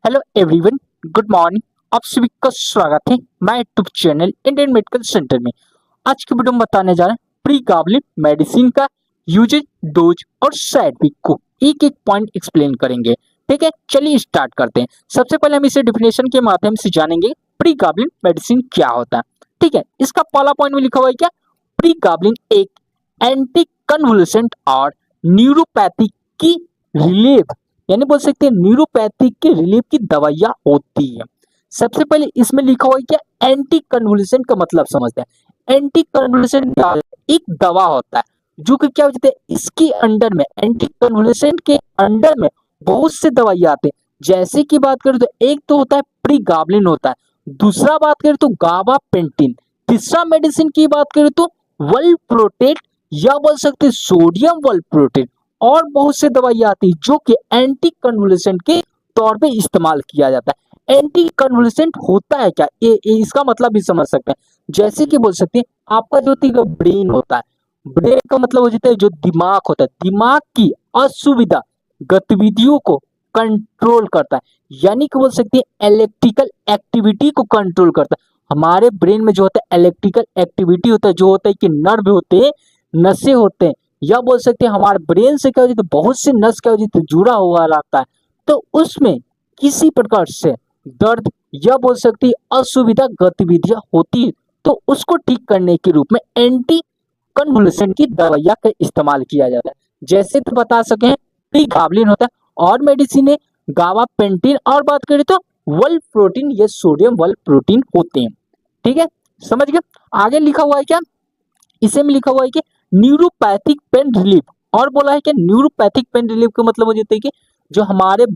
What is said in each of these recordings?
Hello everyone, good morning. आप सभी का स्वागत है my YouTube channel Indian medical centre में। आज की वीडियो में बताने जा रहे हैं प्री गार्बलिन मेडिसिन का यूजेज, डोज और साइड इफेक्ट को एक एक पॉइंट एक्सप्लेन करेंगे। ठीक है, चलिए स्टार्ट करते हैं। सबसे पहले हम इसे डिफिनेशन के माध्यम से जानेंगे प्री गार्बलिन मेडिसिन क्या होता है। ठीक है, इसका पहला पॉइंट में लिखा हुआ है क्या, प्री गार्बलिन एक एंटी कन्वुलेसेंट और न्यूरोपैथी की रिलीफ, यानी बोल सकते हैं न्यूरोपैथिक के रिलीफ की दवाइयां होती है। सबसे पहले इसमें लिखा हुआ है क्या, एंटी कन्वुलेसेंट का मतलब समझते हैं। एंटी कन्वुलेसेंट क्या है? एक दवा होता है जो कि क्या हो जाता है, इसके अंडर में एंटी कन्वुलेसेंट के अंडर में बहुत से दवाइयां आते हैं। जैसे कि बात करें तो एक तो होता है प्रीगाबलिन होता है, दूसरा बात करें तो गाबापेंटिन, तीसरा मेडिसिन की बात करें तो वल्प्रोटेट या बोल सकते हैं सोडियम वल्प्रोटेट, और बहुत से दवाइयां आती है जो कि एंटी कन्वुलेसेंट के तौर पे इस्तेमाल किया जाता है। एंटी कन्वुलेसेंट होता है क्या, ये इसका मतलब भी समझ सकते हैं। जैसे कि बोल सकते हैं आपका जो ब्रेन होता है, ब्रेन का मतलब हो जाता है जो दिमाग होता है, दिमाग की असुविधा गतिविधियों को कंट्रोल करता है, यानी कि बोल सकते हैं इलेक्ट्रिकल एक्टिविटी को कंट्रोल करता है। हमारे ब्रेन में जो होता है इलेक्ट्रिकल एक्टिविटी होता है, जो होता है कि नर्व होते हैं, नसें होते हैं, या बोल सकते हैं हमारे ब्रेन से क्या हो जाता है, बहुत से नस क्या हो जाता है जुड़ा हुआ रहता है। तो उसमें किसी प्रकार से दर्द या बोल सकती है असुविधा गतिविधियां होती है, तो उसको ठीक करने के रूप में एंटी कन्वुलेसेंट की दवाइयां का इस्तेमाल किया जाता है। जैसे तो बता सके प्रीगाबलिन होता है, और मेडिसिन है गाबापेंटिन, और बात करें तो वल्प्रोटीन या सोडियम वल्प्रोटीन होते हैं। ठीक है, समझ गए। आगे लिखा हुआ है क्या, इसे में लिखा हुआ है कि न्यूरोपैथिक पेन रिलीफ, और बोला है कि न्यूरोपैथिक पेन रिलीफ का मतलब हो जाता है कि जो हमारे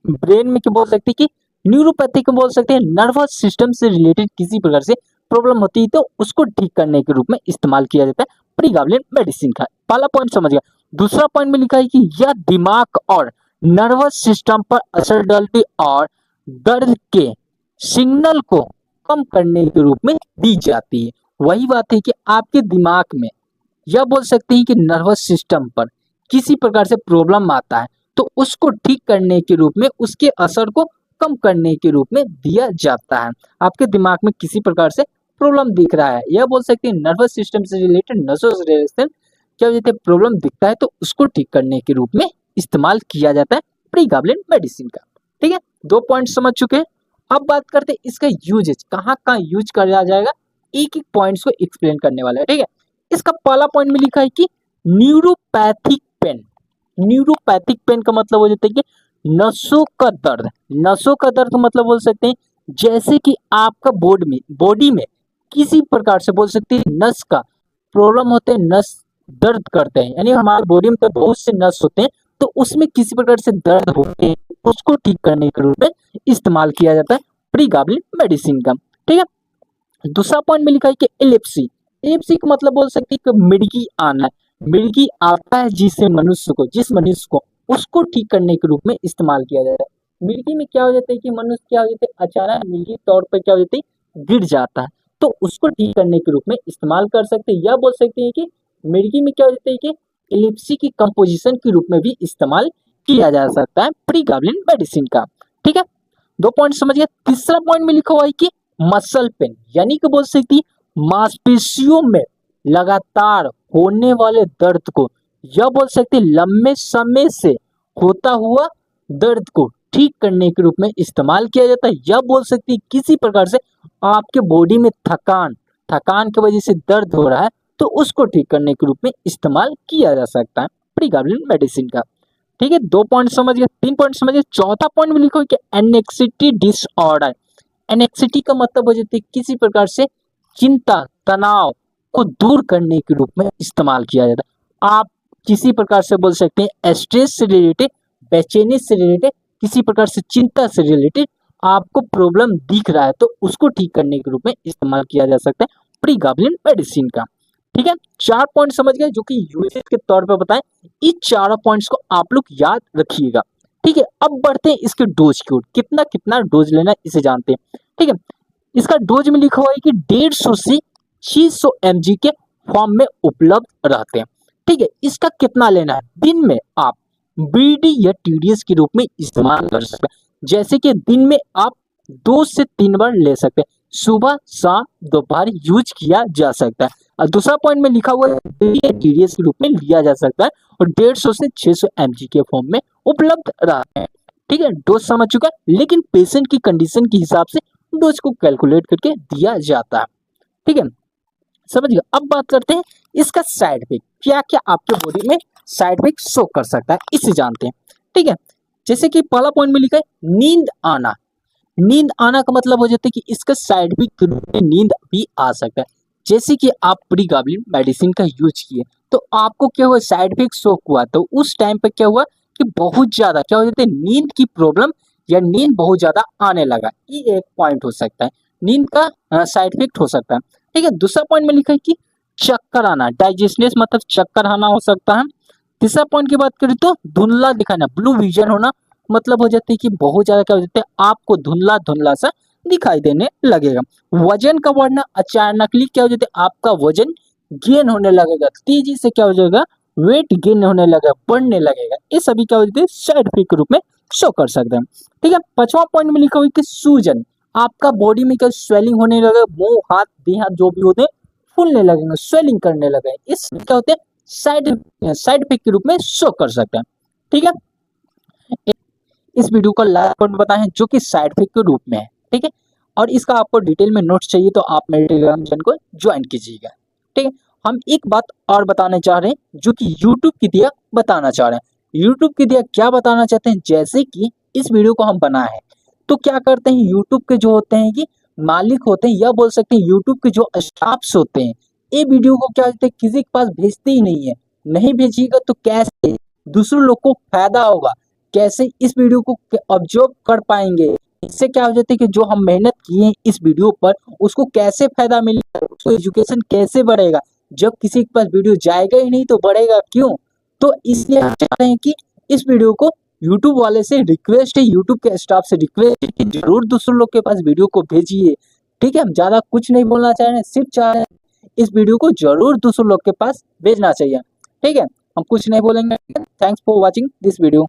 ब्रेन में क्या बोल सकते हैं कि न्यूरोपैथिक बोल सकते हैं नर्वस सिस्टम से रिलेटेड किसी प्रकार से प्रॉब्लम होती है, तो उसको ठीक करने के रूप में इस्तेमाल किया जाता है प्रीगाबलिन मेडिसिन का। पहला पॉइंट समझ गया। दूसरा पॉइंट में लिखा है कि यह दिमाग और नर्वस सिस्टम पर असर डालती और दर्द के सिग्नल को कम करने के रूप में दी जाती है। वही बात है कि आपके दिमाग में या बोल सकते हैं कि नर्वस सिस्टम पर किसी प्रकार से प्रॉब्लम आता है, तो उसको ठीक करने के रूप में उसके असर को कम करने के रूप में दिया जाता है। आपके दिमाग में किसी प्रकार से प्रॉब्लम दिख रहा है, या बोल सकते हैं नर्वस सिस्टम से रिलेटेड नसों से रिलेटेड क्या हो जाता है प्रॉब्लम दिखता है, तो उसको ठीक करने के रूप में इस्तेमाल किया जाता है प्रीगाबलिन मेडिसिन का। ठीक है, दो पॉइंट समझ चुके हैं। अब बात करते हैं इसका यूजेज, कहाँ कहाँ यूज किया जाएगा, एक एक पॉइंट्स को एक्सप्लेन करने वाला है। ठीक है, इसका पहला पॉइंट में लिखा है कि न्यूरोपैथिक पेन। न्यूरोपैथिक पेन का मतलब हो जाता है कि नसों का दर्द। नसों का दर्द का मतलब बोल सकते हैं जैसे कि आपका बॉडी में किसी प्रकार से बोल सकते हैं नस का प्रॉब्लम होते हैं, नस दर्द करते हैं, यानी हमारे बॉडी में तो बहुत से नस होते हैं, तो उसमें किसी प्रकार से दर्द होते हैं, उसको ठीक करने के रूप में इस्तेमाल किया जाता है प्रीगाबलिन मेडिसिन का। ठीक है, दूसरा पॉइंट में लिखा है कि एलिप्सी। एलिप्सी का मतलब बोल सकते हैं कि मिर्गी आना। मिर्गी आता है जिस मनुष्य को उसको ठीक करने के रूप में इस्तेमाल किया जाता है। मिर्गी में क्या हो जाता है कि मनुष्य क्या हो जाता है अचानक मिर्गी तौर पर क्या हो जाता है गिर जाता है, तो उसको ठीक करने के रूप में इस्तेमाल कर सकते हैं, या बोल सकते हैं कि मिर्गी में क्या हो जाता है कि एलिप्सी की कंपोजिशन के रूप में भी इस्तेमाल किया जा सकता है प्रीगाबलिन मेडिसिन का। ठीक है, दो पॉइंट समझ गया। तीसरा पॉइंट में लिखा हुआ है कि मसल पेन, यानी कि बोल सकती है मांसपेशियों में लगातार होने वाले दर्द को, या बोल सकते हैं लंबे समय से होता हुआ दर्द को ठीक करने के रूप में इस्तेमाल किया जाता है, या बोल सकती है किसी प्रकार से आपके बॉडी में थकान थकान की वजह से दर्द हो रहा है, तो उसको ठीक करने के रूप में इस्तेमाल किया जा सकता है प्रीगाबलिन मेडिसिन का। ठीक है, दो पॉइंट समझ गए। तीन पॉइंट समझ गए। चौथा पॉइंट में लिखो कि एनेक्सिटी डिसऑर्डर। एनेक्सिटी का मतलब हो जाती है किसी प्रकार से चिंता तनाव को दूर करने के रूप में इस्तेमाल किया जाता है। आप किसी प्रकार से बोल सकते हैं स्ट्रेस से रिलेटेड, बेचैनी से रिलेटेड, किसी प्रकार से चिंता से रिलेटेड आपको प्रॉब्लम दिख रहा है, तो उसको ठीक करने के रूप में इस्तेमाल किया जा सकता है प्रीगाबलिन मेडिसिन का। ठीक है, चार पॉइंट समझ गए जो कि यूजेज के तौर पर बताएं। इस चारों पॉइंट्स को आप लोग याद रखिएगा। ठीक है, अब बढ़ते हैं इसके डोज की ओर। कितना कितना डोज लेना है इसे जानते हैं। ठीक है, इसका डोज में लिखा हुआ है कि 150 से 600 mg के फॉर्म में उपलब्ध रहते हैं। ठीक है, इसका कितना लेना है, दिन में आप बीडी या टीडीएस के रूप में इस्तेमाल कर सकते हैं। जैसे कि दिन में आप 2 से 3 बार ले सकते हैं, सुबह शाम दोपहर यूज किया जा सकता है। और दूसरा पॉइंट में लिखा हुआ है TDS के रूप में लिया जा सकता है और 150 से 600 mg के फॉर्म में उपलब्ध रहते हैं। ठीक है, डोज समझ चुका है, लेकिन पेशेंट की कंडीशन के हिसाब से डोज को कैलकुलेट करके दिया जाता है। ठीक है, समझ गए। अब बात करते हैं इसका साइड इफेक्ट, क्या क्या आपके बॉडी में साइड इफेक्ट शो कर सकता है, इसे जानते हैं। ठीक है, जैसे कि पहला पॉइंट में लिखा है नींद आना। नींद आना का मतलब हो जाता है कि इसका साइड इफेक्ट के रूप में नींद भी आ सकता है। जैसे कि आप प्रीगाबलिन मेडिसिन का यूज किए तो आपको क्या हुआ, साइड इफेक्ट शो हुआ, तो उस टाइम पे क्या हुआ कि बहुत ज्यादा क्या हो जाता है, नींद की प्रॉब्लम या नींद बहुत ज्यादा आने लगा। ये एक पॉइंट हो सकता है, नींद का साइड इफेक्ट हो सकता है। ठीक है, दूसरा पॉइंट में लिखा है कि चक्कर आना, डाइजेस्टनेस मतलब चक्कर आना हो सकता है। तीसरा पॉइंट की बात करें तो धुंधला दिखाना, ब्लू विजन होना, मतलब हो जाती है कि बहुत ज्यादा क्या हो जाता है, आपको धुंधला धुंधला सा दिखाई देने लगेगा। वजन का बढ़ना, अचानकली क्या हो जाता है, आपका वजन गेन होने लगेगा, तेजी से क्या हो जाएगा, वेट गेन होने लगेगा, बढ़ने लगेगा। ये सभी क्या हो जाते हैं, साइड इफेक्ट के रूप में शो कर सकते हैं। ठीक है, पांचवा पॉइंट में लिखा हुआ है कि सूजन, आपका बॉडी में क्या स्वेलिंग होने लगेगा, मुंह हाथ देह हाथ जो भी होते हैं फूलने लगेंगे, स्वेलिंग करने लगे, इस क्या होते हैं, साइड इफेक्ट के रूप में शो कर सकते हैं। ठीक है, इस वीडियो का लास्ट पॉइंट बताएं जो कि साइड इफेक्ट के रूप में है। ठीक है, और इसका आपको डिटेल में नोट्स चाहिए तो आप मेरे टेलीग्राम चैनल को ज्वाइन कीजिएगा। ठीक है, हम एक बात और बताने चाह रहे हैं जो कि यूट्यूब की दिया बताना चाह रहे हैं। यूट्यूब की दिया क्या बताना चाहते हैं, जैसे कि इस वीडियो को हम बनाए हैं तो क्या करते हैं, यूट्यूब के जो होते हैं कि मालिक होते हैं या बोल सकते हैं यूट्यूब के जो स्टाफ्स होते हैं, ये वीडियो को क्या होते हैं किसी के पास भेजते ही नहीं है। नहीं भेजिएगा तो कैसे दूसरों लोग को फायदा होगा, कैसे इस वीडियो को ऑब्जर्व कर पाएंगे, इससे क्या हो जाता है कि जो हम मेहनत किए हैं इस वीडियो पर उसको कैसे फायदा मिलेगा, उसको एजुकेशन कैसे बढ़ेगा। जब किसी के पास वीडियो जाएगा ही नहीं तो बढ़ेगा क्यों। तो इसलिए हम चाह रहे हैं कि इस वीडियो को यूट्यूब वाले से रिक्वेस्ट है, यूट्यूब के स्टाफ से रिक्वेस्ट है कि जरूर दूसरों लोग के पास वीडियो को भेजिए। ठीक है, हम ज्यादा कुछ नहीं बोलना चाह रहे हैं, सिर्फ चाह रहे हैं इस वीडियो को जरूर दूसरों लोग के पास भेजना चाहिए। ठीक है, हम कुछ नहीं बोलेंगे। Thanks for watching this video.